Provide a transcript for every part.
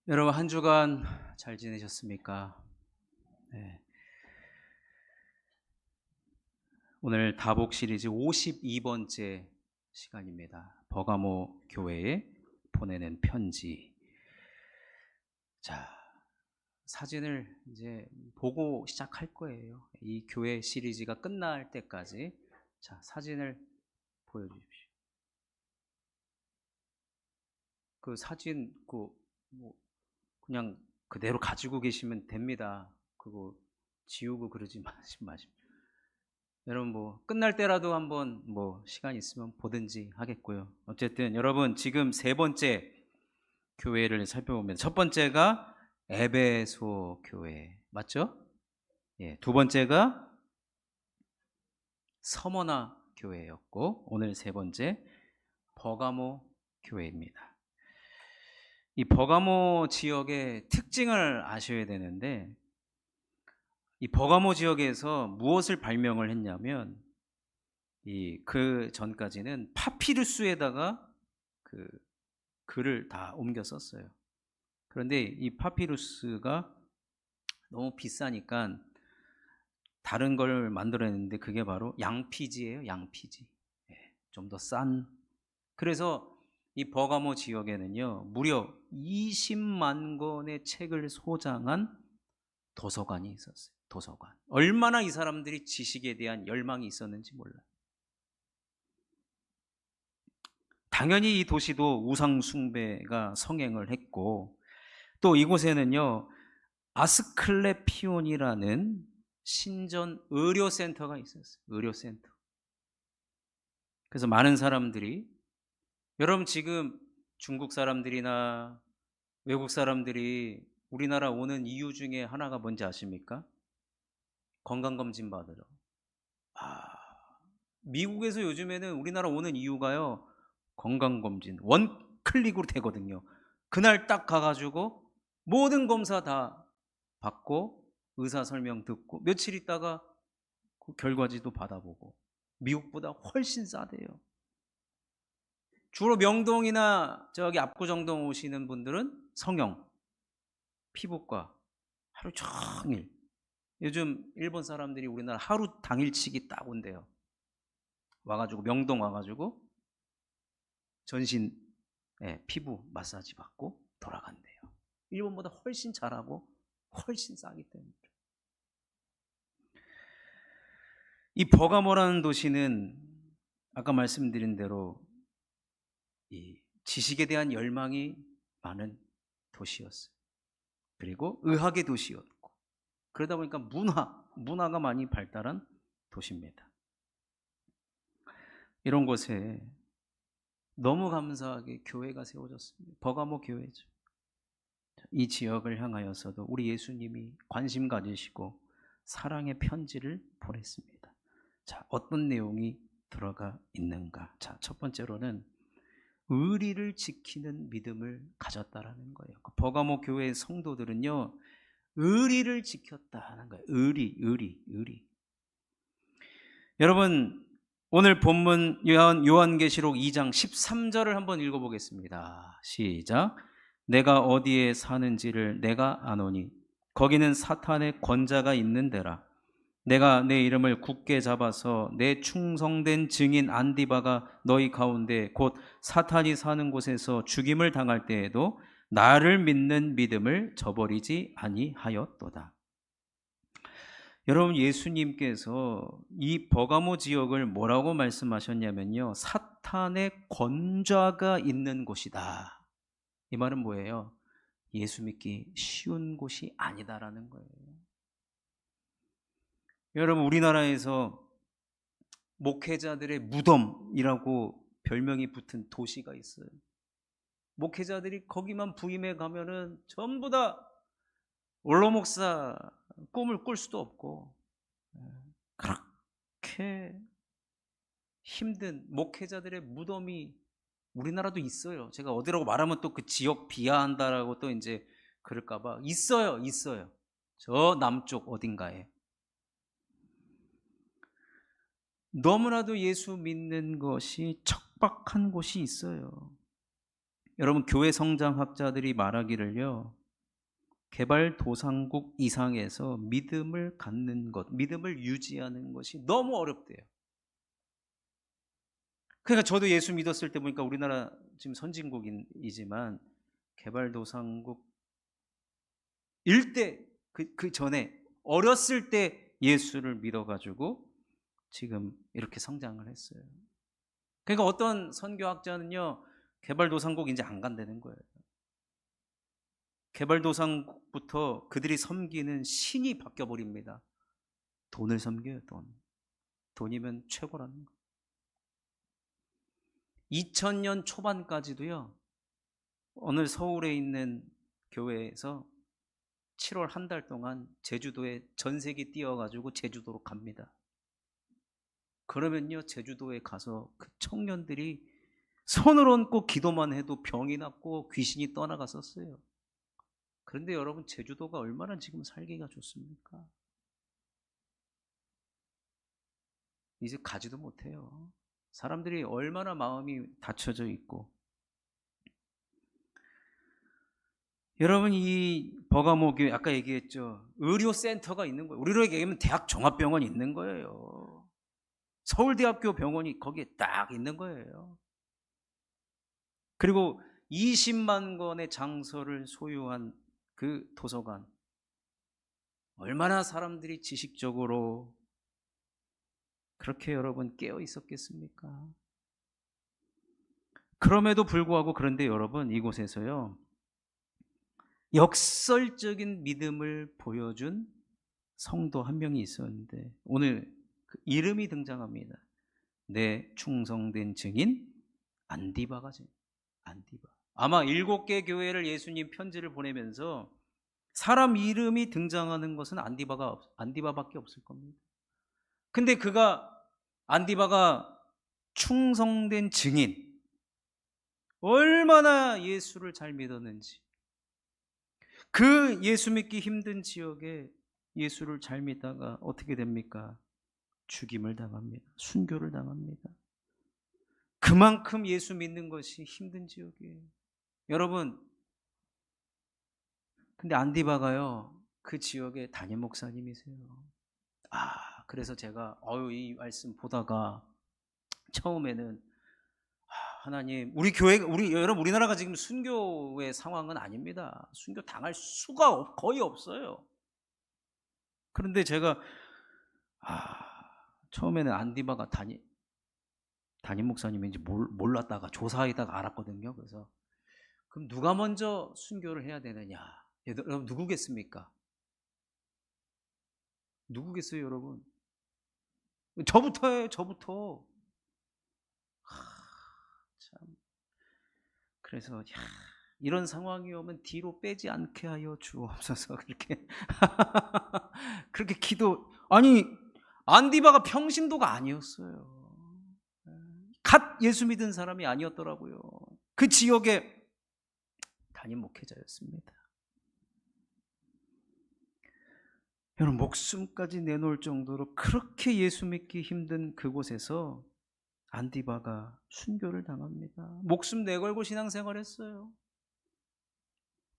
여러분 한 주간 잘 지내셨습니까? 네. 오늘 다복 시리즈 52번째 시간입니다. 버가모 교회에 보내는 편지. 자, 사진을 이제 보고 시작할 거예요. 이 교회 시리즈가 끝날 때까지. 자, 사진을 보여주십시오. 그 사진 뭐 그냥 그대로 가지고 계시면 됩니다. 그거 지우고 그러지 마십시오. 여러분 뭐 끝날 때라도 한번 뭐 시간 있으면 보든지 하겠고요. 어쨌든 여러분 지금 세 번째 교회를 살펴보면 첫 번째가 에베소 교회 맞죠? 예, 두 번째가 서머나 교회였고 오늘 세 번째 버가모 교회입니다. 이 버가모 지역의 특징을 아셔야 되는데 이 버가모 지역에서 무엇을 발명을 했냐면 그 전까지는 파피루스에다가 그 글을 다 옮겨 썼어요. 그런데 이 파피루스가 너무 비싸니까 다른 걸 만들어냈는데 그게 바로 양피지예요. 양피지. 좀 더 싼. 그래서 이 버가모 지역에는요 무려 20만 권의 책을 소장한 도서관이 있었어요. 도서관. 얼마나 이 사람들이 지식에 대한 열망이 있었는지 몰라요. 당연히 이 도시도 우상 숭배가 성행을 했고 또 이곳에는요 아스클레피온이라는 신전 의료센터가 있었어요. 의료센터. 그래서 많은 사람들이 여러분 지금 중국 사람들이나 외국 사람들이 우리나라 오는 이유 중에 하나가 뭔지 아십니까? 건강검진 받으러. 아, 미국에서 요즘에는 우리나라 오는 이유가요 건강검진 원클릭으로 되거든요. 그날 딱 가가지고 모든 검사 다 받고 의사 설명 듣고 며칠 있다가 그 결과지도 받아보고 미국보다 훨씬 싸대요. 주로 명동이나 저기 압구정동 오시는 분들은 성형, 피부과 하루 종일. 요즘 일본 사람들이 우리나라 하루 당일치기 딱 온대요. 와가지고 명동 와가지고 전신 피부 마사지 받고 돌아간대요. 일본보다 훨씬 잘하고 훨씬 싸기 때문에. 이 버가모라는 도시는 아까 말씀드린 대로 이 지식에 대한 열망이 많은 도시였어요. 그리고 의학의 도시였고 그러다 보니까 문화가 많이 발달한 도시입니다. 이런 곳에 너무 감사하게 교회가 세워졌습니다. 버가모 교회죠. 이 지역을 향하여서도 우리 예수님이 관심 가지시고 사랑의 편지를 보냈습니다. 자, 어떤 내용이 들어가 있는가? 자, 첫 번째로는 의리를 지키는 믿음을 가졌다라는 거예요. 버가모 교회의 성도들은요, 의리를 지켰다는 거예요. 의리. 여러분, 오늘 본문 요한계시록 2장 13절을 한번 읽어보겠습니다. 시작. 내가 어디에 사는지를 내가 아노니 거기는 사탄의 권자가 있는 데라. 내가 내 이름을 굳게 잡아서 내 충성된 증인 안디바가 너희 가운데 곧 사탄이 사는 곳에서 죽임을 당할 때에도 나를 믿는 믿음을 저버리지 아니하였도다. 여러분 예수님께서 이 버가모 지역을 뭐라고 말씀하셨냐면요 사탄의 권좌가 있는 곳이다. 이 말은 뭐예요? 예수 믿기 쉬운 곳이 아니다라는 거예요. 여러분 우리나라에서 목회자들의 무덤이라고 별명이 붙은 도시가 있어요. 목회자들이 거기만 부임해 가면은 전부 다 원로 목사 꿈을 꿀 수도 없고 그렇게 힘든 목회자들의 무덤이 우리나라도 있어요. 제가 어디라고 말하면 또 그 지역 비하한다라고 또 이제 그럴까봐 있어요. 저 남쪽 어딘가에. 너무나도 예수 믿는 것이 척박한 곳이 있어요. 여러분, 교회 성장학자들이 말하기를요, 개발도상국 이상에서 믿음을 갖는 것, 믿음을 유지하는 것이 너무 어렵대요. 그러니까 저도 예수 믿었을 때 보니까 우리나라 지금 선진국이지만 개발도상국 일대 그 전에 어렸을 때 예수를 믿어가지고 지금 이렇게 성장을 했어요. 그러니까 어떤 선교학자는요, 개발도상국 이제 안 간다는 거예요. 개발도상국부터 그들이 섬기는 신이 바뀌어 버립니다. 돈을 섬겨요, 돈. 돈이면 최고라는 거. 2000년 초반까지도요, 어느 서울에 있는 교회에서 7월 한 달 동안 제주도에 전세기 띄워가지고 제주도로 갑니다. 그러면요, 제주도에 가서 그 청년들이 손을 얹고 기도만 해도 병이 낫고 귀신이 떠나갔었어요. 그런데 여러분, 제주도가 얼마나 지금 살기가 좋습니까? 이제 가지도 못해요. 사람들이 얼마나 마음이 닫혀져 있고. 여러분, 이 버가모교회 아까 얘기했죠. 의료센터가 있는 거예요. 우리로 얘기하면 대학 종합병원이 있는 거예요. 서울대학교 병원이 거기에 딱 있는 거예요. 그리고 20만 권의 장서를 소유한 그 도서관, 얼마나 사람들이 지식적으로 그렇게 여러분 깨어 있었겠습니까? 그럼에도 불구하고, 그런데 여러분, 이곳에서요, 역설적인 믿음을 보여준 성도 한 명이 있었는데 오늘 그 이름이 등장합니다. 내 충성된 증인 안디바가 안디바. 아마 7개 교회를 예수님 편지를 보내면서 사람 이름이 등장하는 것은 안디바밖에 없을 겁니다. 근데 안디바가 충성된 증인, 얼마나 예수를 잘 믿었는지, 그 예수 믿기 힘든 지역에 예수를 잘 믿다가 어떻게 됩니까? 죽임을 당합니다. 순교를 당합니다. 그만큼 예수 믿는 것이 힘든 지역이에요. 여러분, 근데 안디바가요, 그 지역의 담임 목사님이세요. 그래서 제가 이 말씀 보다가 처음에는 하나님, 우리 교회, 여러분, 우리나라가 지금 순교의 상황은 아닙니다. 순교 당할 수가 거의 없어요. 그런데 제가 처음에는 안디바가 담임 목사님인지 몰랐다가 조사하다가 알았거든요. 그래서 그럼 누가 먼저 순교를 해야 되느냐? 여러분, 누구겠습니까? 누구겠어요, 여러분? 저부터예요, 저부터. 참. 그래서 이런 상황이 오면 뒤로 빼지 않게 하여 주옵소서. 그렇게 기도. 아니, 안디바가 평신도가 아니었어요. 갓 예수 믿은 사람이 아니었더라고요. 그 지역의 담임 목회자였습니다. 여러분, 목숨까지 내놓을 정도로 그렇게 예수 믿기 힘든 그곳에서 안디바가 순교를 당합니다. 목숨 내걸고 신앙생활했어요.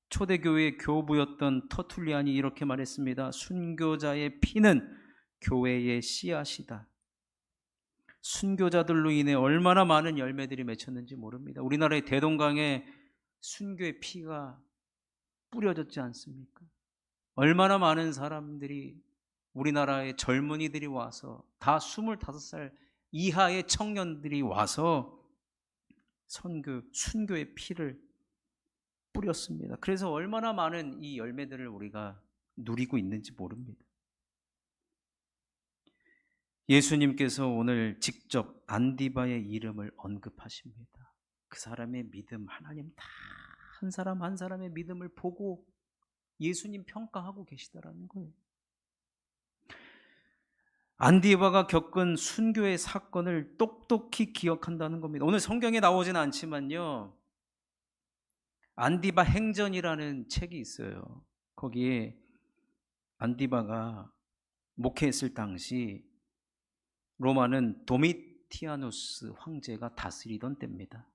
초대교회의 교부였던 터툴리안이 이렇게 말했습니다. 순교자의 피는 교회의 씨앗이다. 순교자들로 인해 얼마나 많은 열매들이 맺혔는지 모릅니다. 우리나라의 대동강에 순교의 피가 뿌려졌지 않습니까? 얼마나 많은 사람들이, 우리나라의 젊은이들이 와서, 다 25살 이하의 청년들이 와서 순교의 피를 뿌렸습니다. 그래서 얼마나 많은 이 열매들을 우리가 누리고 있는지 모릅니다. 예수님께서 오늘 직접 안디바의 이름을 언급하십니다. 그 사람의 믿음, 하나님 다 한 사람 한 사람의 믿음을 보고 예수님 평가하고 계시다라는 거예요. 안디바가 겪은 순교의 사건을 똑똑히 기억한다는 겁니다. 오늘 성경에 나오진 않지만요, 안디바 행전이라는 책이 있어요. 거기에 안디바가 목회했을 당시 로마는 도미티아누스 황제가 다스리던 때입니다.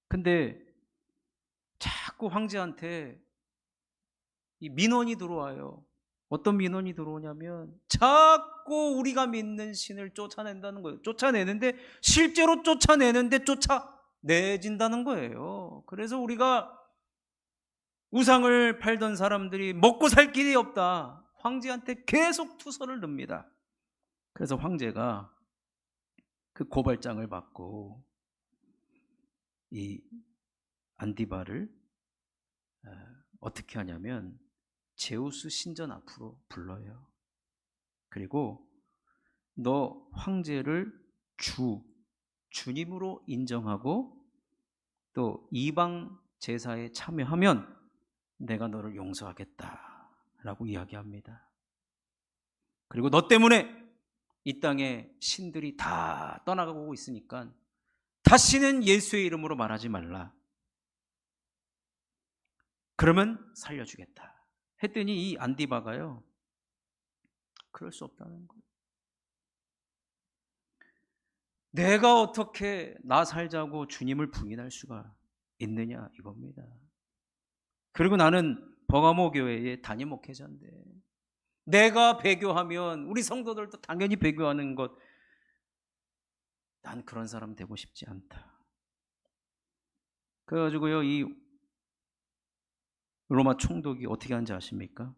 근데 자꾸 황제한테 이 민원이 들어와요. 어떤 민원이 들어오냐면 자꾸 우리가 믿는 신을 쫓아낸다는 거예요. 쫓아내는데 실제로 쫓아내는데 쫓아내진다는 거예요. 그래서 우리가 우상을 팔던 사람들이 먹고 살 길이 없다. 황제한테 계속 투서를 넣습니다. 그래서 황제가 그 고발장을 받고 이 안디바를 어떻게 하냐면 제우스 신전 앞으로 불러요. 그리고 너 황제를 주님으로 인정하고 또 이방 제사에 참여하면 내가 너를 용서하겠다라고 이야기합니다. 그리고 너 때문에 이 땅에 신들이 다 떠나가고 있으니까 다시는 예수의 이름으로 말하지 말라. 그러면 살려주겠다 했더니 이 안디바가요, 그럴 수 없다는 거예요. 내가 어떻게 나 살자고 주님을 부인할 수가 있느냐 이겁니다. 그리고 나는 버가모 교회의 담임 목회자인데 내가 배교하면 우리 성도들도 당연히 배교하는 것, 난 그런 사람 되고 싶지 않다. 그래가지고요, 이 로마 총독이 어떻게 하는지 아십니까?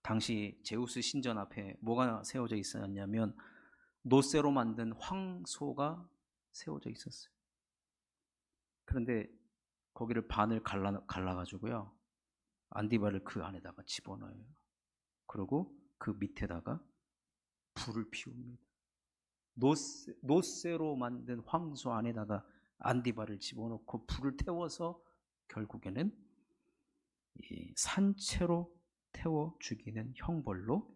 당시 제우스 신전 앞에 뭐가 세워져 있었냐면 노쇠로 만든 황소가 세워져 있었어요. 그런데 거기를 반을 갈라가지고요, 안디바를 그 안에다가 집어넣어요. 그리고 그 밑에다가 불을 피웁니다. 노쇠로 만든 황소 안에다가 안디바를 집어넣고 불을 태워서 결국에는 이 산채로 태워 죽이는 형벌로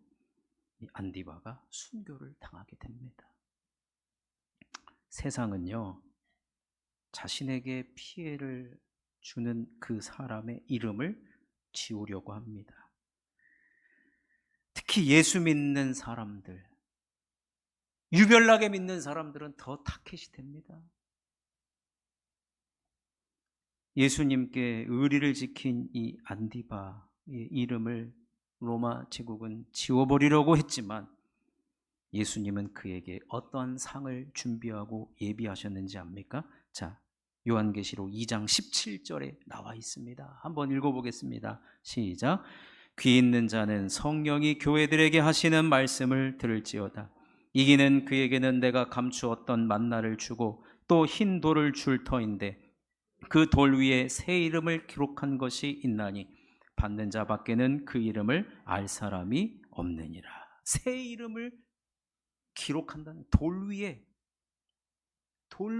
이 안디바가 순교를 당하게 됩니다. 세상은요, 자신에게 피해를 주는 그 사람의 이름을 지우려고 합니다. 특히 예수 믿는 사람들, 유별나게 믿는 사람들은 더 타켓이 됩니다. 예수님께 의리를 지킨 이 안디바의 이름을 로마 제국은 지워버리려고 했지만 예수님은 그에게 어떠한 상을 준비하고 예비하셨는지 압니까? 자, 요한계시록 2장 17절에 나와 있습니다. 한번 읽어보겠습니다. 시작. 귀 있는 자는 성령이 교회들에게 하시는 말씀을 들을지어다. 이기는 그에게는 내가 감추었던 만나를 주고 또 흰 돌을 줄 터인데 그 돌 위에 새 이름을 기록한 것이 있나니 받는 자 밖에는 그 이름을 알 사람이 없느니라. 새 이름을 기록한다는, 돌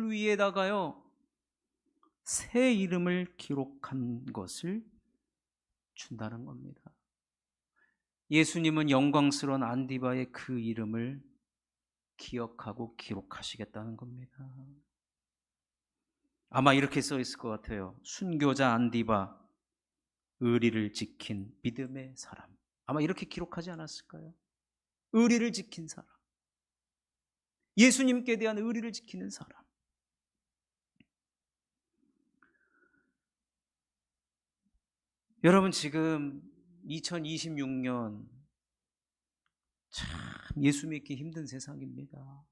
위에다가요 새 이름을 기록한 것을 준다는 겁니다. 예수님은 영광스러운 안디바의 그 이름을 기억하고 기록하시겠다는 겁니다. 아마 이렇게 써 있을 것 같아요. 순교자 안디바, 의리를 지킨 믿음의 사람. 아마 이렇게 기록하지 않았을까요? 의리를 지킨 사람, 예수님께 대한 의리를 지키는 사람. 여러분, 지금 2026년 참 예수 믿기 힘든 세상입니다.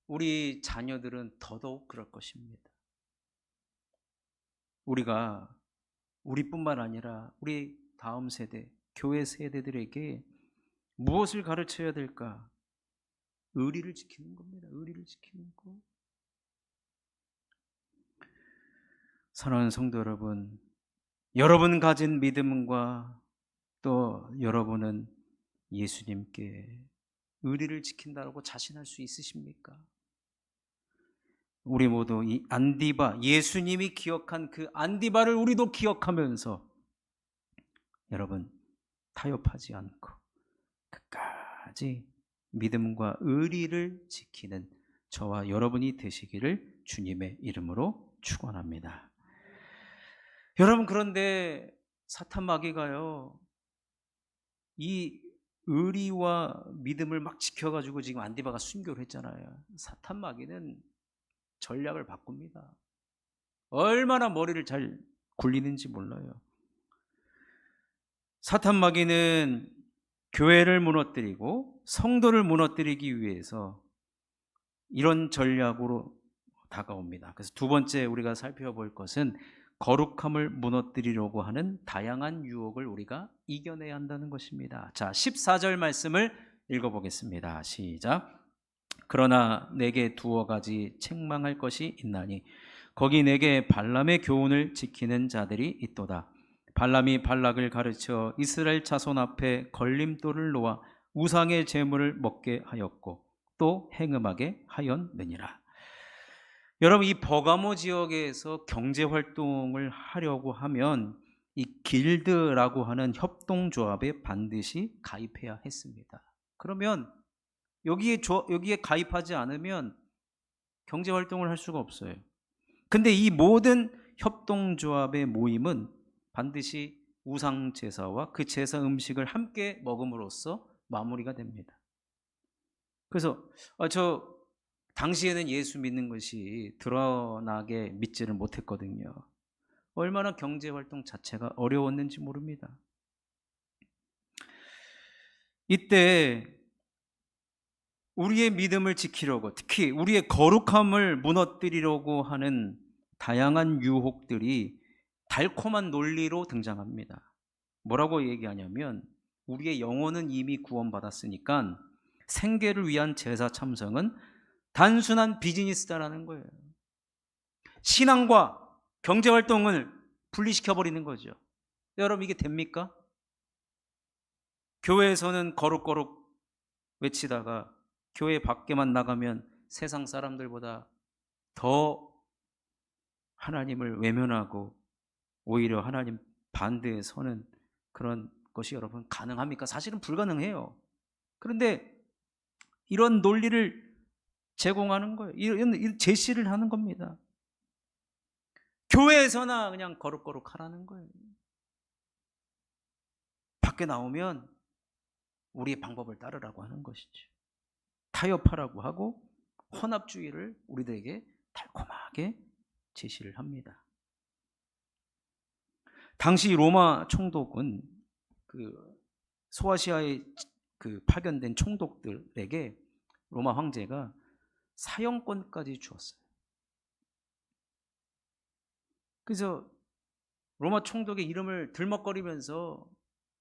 우리 자녀들은 더더욱 그럴 것입니다. 우리가 우리뿐만 아니라 우리 다음 세대, 교회 세대들에게 무엇을 가르쳐야 될까? 의리를 지키는 겁니다. 의리를 지키는 것. 사랑하는 성도 여러분, 여러분 가진 믿음과 또 여러분은 예수님께 의리를 지킨다고 자신할 수 있으십니까? 우리 모두 이 안디바, 예수님이 기억한 그 안디바를 우리도 기억하면서 여러분 타협하지 않고 끝까지 믿음과 의리를 지키는 저와 여러분이 되시기를 주님의 이름으로 축원합니다. 여러분, 그런데 사탄 마귀가요, 이 의리와 믿음을 막 지켜가지고 지금 안디바가 순교를 했잖아요. 사탄 마귀는 전략을 바꿉니다. 얼마나 머리를 잘 굴리는지 몰라요. 사탄 마귀는 교회를 무너뜨리고 성도를 무너뜨리기 위해서 이런 전략으로 다가옵니다. 그래서 두 번째 우리가 살펴볼 것은 거룩함을 무너뜨리려고 하는 다양한 유혹을 우리가 이겨내야 한다는 것입니다. 자, 14절 말씀을 읽어보겠습니다. 시작. 그러나 내게 두어 가지 책망할 것이 있나니 거기 내게 발람의 교훈을 지키는 자들이 있도다. 발람이 발락을 가르쳐 이스라엘 자손 앞에 걸림돌을 놓아 우상의 제물을 먹게 하였고 또 행음하게 하였느니라. 여러분, 이 버가모 지역에서 경제 활동을 하려고 하면 이 길드라고 하는 협동조합에 반드시 가입해야 했습니다. 그러면 여기에 가입하지 않으면 경제 활동을 할 수가 없어요. 근데 이 모든 협동조합의 모임은 반드시 우상 제사와 그 제사 음식을 함께 먹음으로써 마무리가 됩니다. 그래서 저 당시에는 예수 믿는 것이 드러나게 믿지를 못했거든요. 얼마나 경제 활동 자체가 어려웠는지 모릅니다. 이때 우리의 믿음을 지키려고, 특히 우리의 거룩함을 무너뜨리려고 하는 다양한 유혹들이 달콤한 논리로 등장합니다. 뭐라고 얘기하냐면 우리의 영혼은 이미 구원받았으니까 생계를 위한 제사 참석은 단순한 비즈니스다라는 거예요. 신앙과 경제활동을 분리시켜버리는 거죠. 여러분, 이게 됩니까? 교회에서는 거룩거룩 외치다가 교회 밖에만 나가면 세상 사람들보다 더 하나님을 외면하고 오히려 하나님 반대에 서는 그런 것이 여러분 가능합니까? 사실은 불가능해요. 그런데 이런 논리를 제공하는 거예요. 이런 제시를 하는 겁니다. 교회에서나 그냥 거룩거룩 하라는 거예요. 밖에 나오면 우리의 방법을 따르라고 하는 것이죠. 타협하라고 하고 혼합주의를 우리들에게 달콤하게 제시를 합니다. 당시 로마 총독은 그 소아시아에 파견된 총독들에게 로마 황제가 사형권까지 주었어요. 그래서 로마 총독의 이름을 들먹거리면서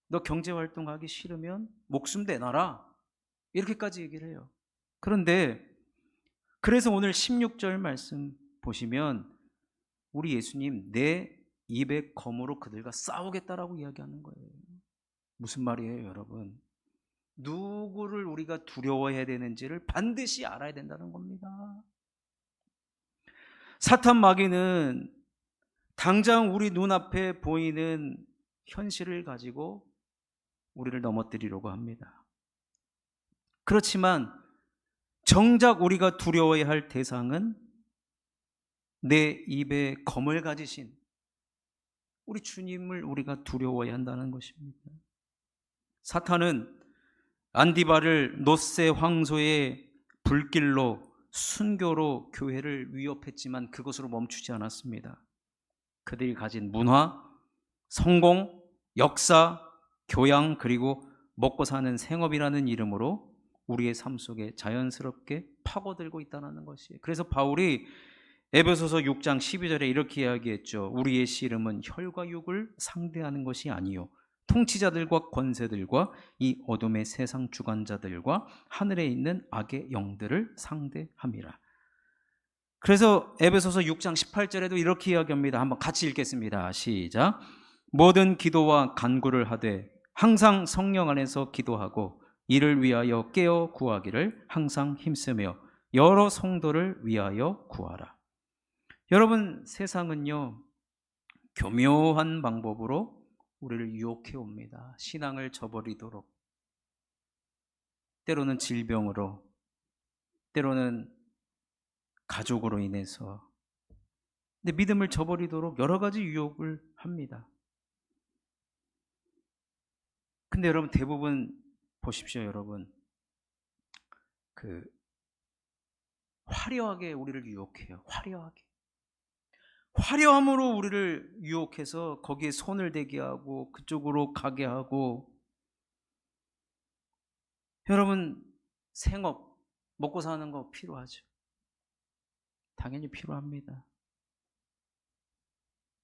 너 경제활동하기 싫으면 목숨 내놔라, 이렇게까지 얘기를 해요. 그런데 그래서 오늘 16절 말씀 보시면 우리 예수님 내 입의 검으로 그들과 싸우겠다라고 이야기하는 거예요. 무슨 말이에요, 여러분? 누구를 우리가 두려워해야 되는지를 반드시 알아야 된다는 겁니다. 사탄 마귀는 당장 우리 눈앞에 보이는 현실을 가지고 우리를 넘어뜨리려고 합니다. 그렇지만 정작 우리가 두려워해야 할 대상은 내 입에 검을 가지신 우리 주님을 우리가 두려워해야 한다는 것입니다. 사탄은 안디바를 노세 황소의 불길로 순교로 교회를 위협했지만 그것으로 멈추지 않았습니다. 그들이 가진 문화, 성공, 역사, 교양, 그리고 먹고 사는 생업이라는 이름으로 우리의 삶 속에 자연스럽게 파고들고 있다는 것이에요. 그래서 바울이 에베소서 6장 12절에 이렇게 이야기했죠. 우리의 씨름은 혈과 육을 상대하는 것이 아니요 통치자들과 권세들과 이 어둠의 세상 주관자들과 하늘에 있는 악의 영들을 상대함이라. 그래서 에베소서 6장 18절에도 이렇게 이야기합니다. 한번 같이 읽겠습니다. 시작. 모든 기도와 간구를 하되 항상 성령 안에서 기도하고 이를 위하여 깨어 구하기를 항상 힘쓰며 여러 성도를 위하여 구하라. 여러분, 세상은요 교묘한 방법으로 우리를 유혹해 옵니다. 신앙을 저버리도록, 때로는 질병으로, 때로는 가족으로 인해서, 근데 믿음을 저버리도록 여러 가지 유혹을 합니다. 근데 여러분, 대부분 보십시오. 여러분, 화려하게 우리를 유혹해요. 화려함으로 우리를 유혹해서 거기에 손을 대게 하고 그쪽으로 가게 하고. 여러분, 생업, 먹고 사는 거 필요하죠. 당연히 필요합니다.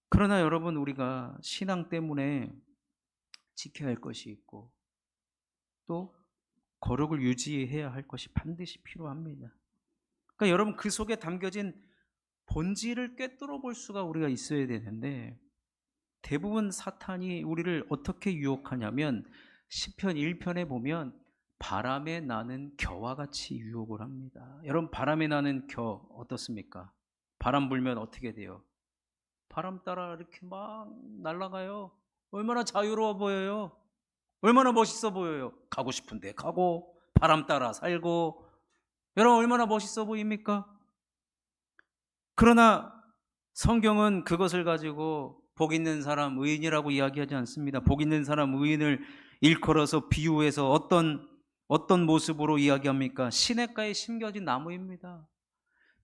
그러나 여러분, 우리가 신앙 때문에 지켜야 할 것이 있고 또 거룩을 유지해야 할 것이 반드시 필요합니다. 그러니까 여러분, 그 속에 담겨진 본질을 꿰뚫어 볼 수가 우리가 있어야 되는데, 대부분 사탄이 우리를 어떻게 유혹하냐면 시편 1편에 보면 바람에 나는 겨와 같이 유혹을 합니다. 여러분, 바람에 나는 겨 어떻습니까? 바람 불면 어떻게 돼요? 바람 따라 이렇게 막 날아가요. 얼마나 자유로워 보여요. 얼마나 멋있어 보여요. 가고 싶은데 가고 바람 따라 살고. 여러분, 얼마나 멋있어 보입니까? 그러나 성경은 그것을 가지고 복 있는 사람 의인이라고 이야기하지 않습니다. 복 있는 사람 의인을 일컬어서 비유해서 어떤 모습으로 이야기합니까? 시냇가에 심겨진 나무입니다.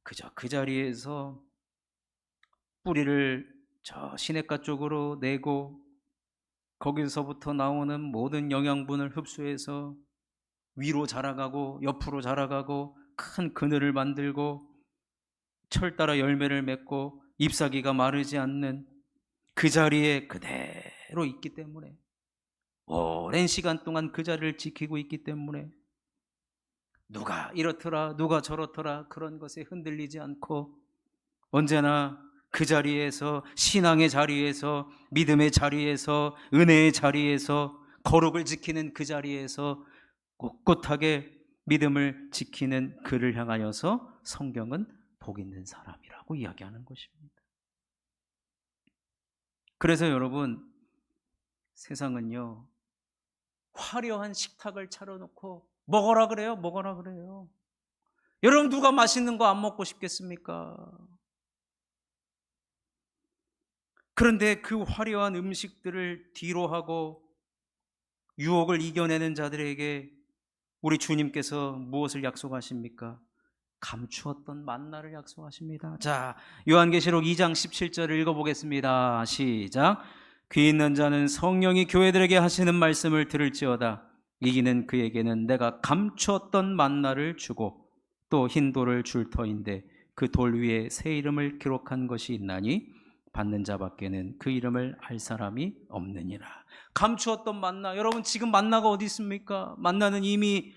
그저 그 자리에서 뿌리를 저 시냇가 쪽으로 내고 거기서부터 나오는 모든 영양분을 흡수해서 위로 자라가고 옆으로 자라가고 큰 그늘을 만들고 철 따라 열매를 맺고 잎사귀가 마르지 않는 그 자리에 그대로 있기 때문에, 오랜 시간 동안 그 자리를 지키고 있기 때문에 누가 이렇더라 누가 저렇더라 그런 것에 흔들리지 않고 언제나 그 자리에서, 신앙의 자리에서, 믿음의 자리에서, 은혜의 자리에서, 거룩을 지키는 그 자리에서 꿋꿋하게 믿음을 지키는 그를 향하여서 성경은 복 있는 사람이라고 이야기하는 것입니다. 그래서 여러분, 세상은요, 화려한 식탁을 차려놓고 먹어라 그래요. 먹어라 그래요. 여러분, 누가 맛있는 거 안 먹고 싶겠습니까? 그런데 그 화려한 음식들을 뒤로 하고 유혹을 이겨내는 자들에게 우리 주님께서 무엇을 약속하십니까? 감추었던 만나를 약속하십니다. 자, 요한계시록 2장 17절을 읽어보겠습니다. 시작. 귀 있는 자는 성령이 교회들에게 하시는 말씀을 들을지어다. 이기는 그에게는 내가 감추었던 만나를 주고 또 흰 돌을 줄 터인데 그 돌 위에 새 이름을 기록한 것이 있나니 받는 자밖에는 그 이름을 알 사람이 없느니라. 감추었던 만나. 여러분, 지금 만나가 어디 있습니까? 만나는 이미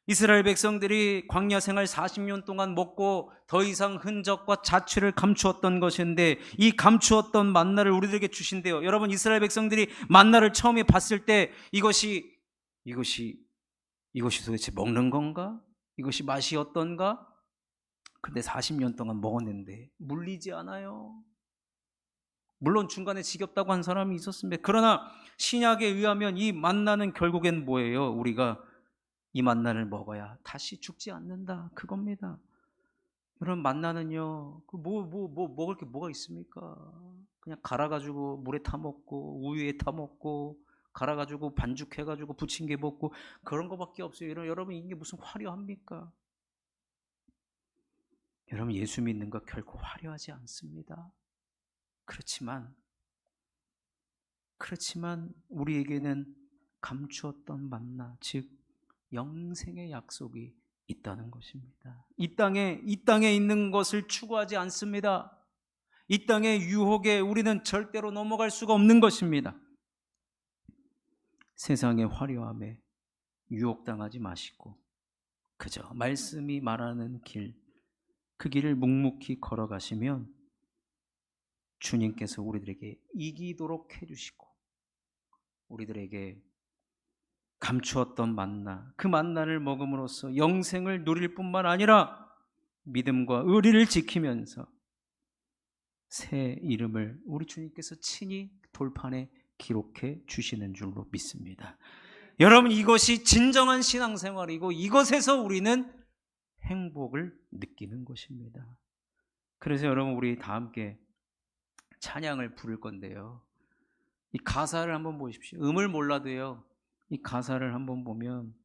이스라엘 백성들이 광야 생활 40년 동안 먹고 더 이상 흔적과 자취를 감추었던 것인데, 이 감추었던 만나를 우리들에게 주신대요. 여러분, 이스라엘 백성들이 만나를 처음에 봤을 때 이것이 도대체 먹는 건가? 이것이 맛이 어떤가? 근데 40년 동안 먹었는데 물리지 않아요. 물론 중간에 지겹다고 한 사람이 있었습니다. 그러나 신약에 의하면 이 만나는 결국엔 뭐예요? 우리가 이 만나를 먹어야 다시 죽지 않는다, 그겁니다. 여러분, 만나는요, 먹을 게 뭐가 있습니까? 그냥 갈아가지고 물에 타먹고 우유에 타먹고 갈아가지고 반죽해가지고 부침개 먹고 그런 거밖에 없어요. 여러분, 이게 무슨 화려합니까? 여러분, 예수 믿는 거 결코 화려하지 않습니다. 그렇지만 우리에게는 감추었던 만나, 즉 영생의 약속이 있다는 것입니다. 이 땅에 있는 것을 추구하지 않습니다. 이 땅의 유혹에 우리는 절대로 넘어갈 수가 없는 것입니다. 세상의 화려함에 유혹당하지 마시고 그저 말씀이 말하는 길, 그 길을 묵묵히 걸어가시면 주님께서 우리들에게 이기도록 해주시고 우리들에게 감추었던 만나, 그 만나를 먹음으로써 영생을 누릴 뿐만 아니라 믿음과 의리를 지키면서 새 이름을 우리 주님께서 친히 돌판에 기록해 주시는 줄로 믿습니다. 여러분, 이것이 진정한 신앙생활이고 이것에서 우리는 행복을 느끼는 것입니다. 그래서 여러분, 우리 다 함께 찬양을 부를 건데요, 이 가사를 한번 보십시오. 음을 몰라도요, 이 가사를 한번 보면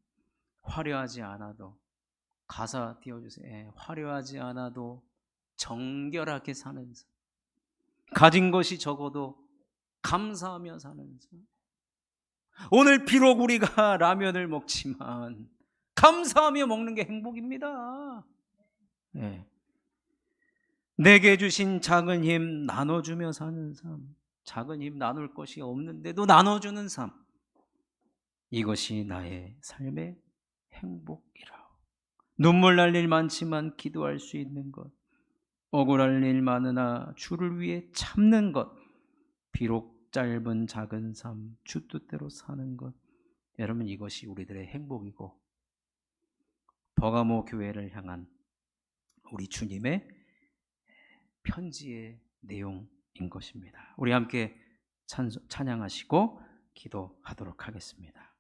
화려하지 않아도, 가사 띄워주세요. 화려하지 않아도 정결하게 사는 삶, 가진 것이 적어도 감사하며 사는 삶. 오늘 비록 우리가 라면을 먹지만 감사하며 먹는 게 행복입니다. 네. 내게 주신 작은 힘 나눠주며 사는 삶. 작은 힘 나눌 것이 없는데도 나눠주는 삶. 이것이 나의 삶의 행복이라. 눈물 날 일 많지만 기도할 수 있는 것. 억울할 일 많으나 주를 위해 참는 것. 비록 짧은 작은 삶, 주 뜻대로 사는 것. 여러분, 이것이 우리들의 행복이고 버가모 교회를 향한 우리 주님의 편지의 내용인 것입니다. 우리 함께 찬양하시고 기도하도록 하겠습니다.